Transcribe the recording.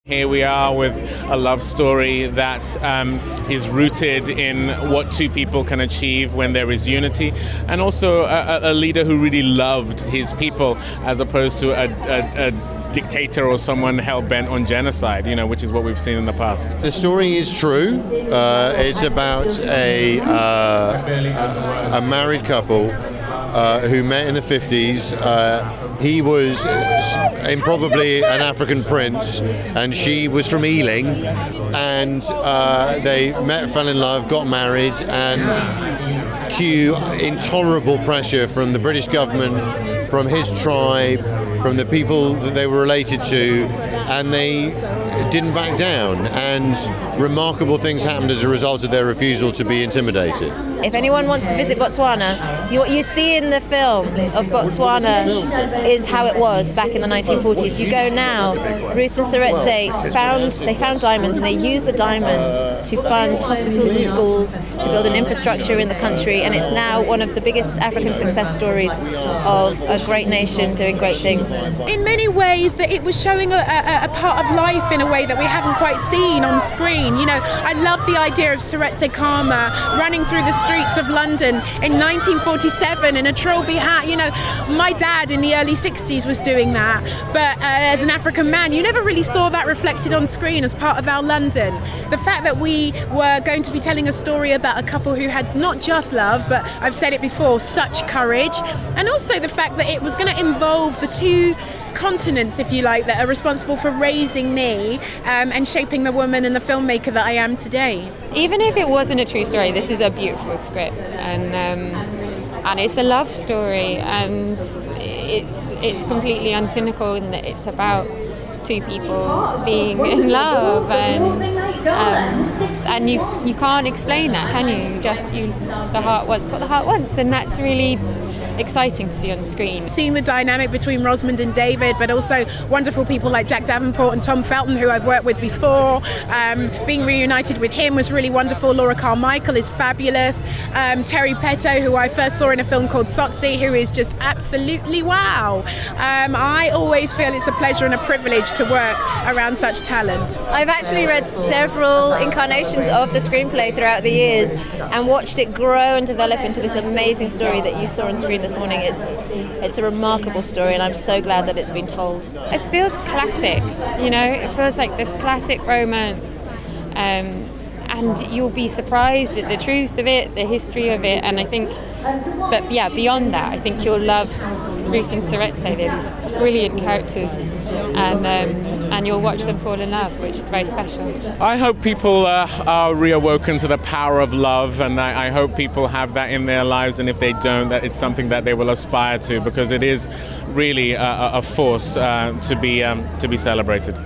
Here we are with a love story that is rooted in what two people can achieve when there is unity, and also a leader who really loved his people as opposed to a dictator or someone hell-bent on genocide, which is what we've seen in the past. The story is true. It's about a married couple who met in the 50s. He was probably an African prince, and she was from Ealing, and they met, fell in love, got married, and cue intolerable pressure from the British government, from his tribe, from the people that they were related to, and they didn't back down, and remarkable things happened as a result of their refusal to be intimidated. If anyone wants to visit Botswana, what you see in the film of Botswana is how it was back in the 1940s. You go now, Ruth and Seretse found diamonds, and they used the diamonds to fund hospitals and schools, to build an infrastructure in the country, and it's now one of the biggest African success stories of a great nation doing great things. In many ways, that it was showing a part of life in a way that we haven't quite seen on screen. I love the idea of Seretse Khama running through the streets of London in 1947 in a trilby hat. My dad in the early 60s was doing that, but as an African man, you never really saw that reflected on screen as part of our London. The fact that we were going to be telling a story about a couple who had not just love, but I've said it before, such courage, and also the fact that it was going to involve the two continents, if you like, that are responsible for raising me and shaping the woman and the filmmaker that I am today. Even if it wasn't a true story, this is a beautiful script, and it's a love story, and it's completely uncynical in that it's about two people being in love, and you can't explain that, can you? The heart wants what the heart wants, and that's really exciting to see on the screen. Seeing the dynamic between Rosamund and David, but also wonderful people like Jack Davenport and Tom Felton, who I've worked with before. Being reunited with him was really wonderful. Laura Carmichael is fabulous. Terry Petto, who I first saw in a film called Sotsi, who is just absolutely wow. I always feel it's a pleasure and a privilege to work around such talent. I've actually read several incarnations of the screenplay throughout the years and watched it grow and develop into this amazing story that you saw on screen this morning. It's a remarkable story, and I'm so glad that it's been told. It feels classic, it feels like this classic romance, and you'll be surprised at the truth of it, the history of it, and I think, but yeah, beyond that, I think you'll love Ruth and Seretse. They're these brilliant characters, and you'll watch them fall in love, which is very special. I hope people are reawoken to the power of love, and I hope people have that in their lives, and if they don't, that it's something that they will aspire to, because it is really a force to be celebrated.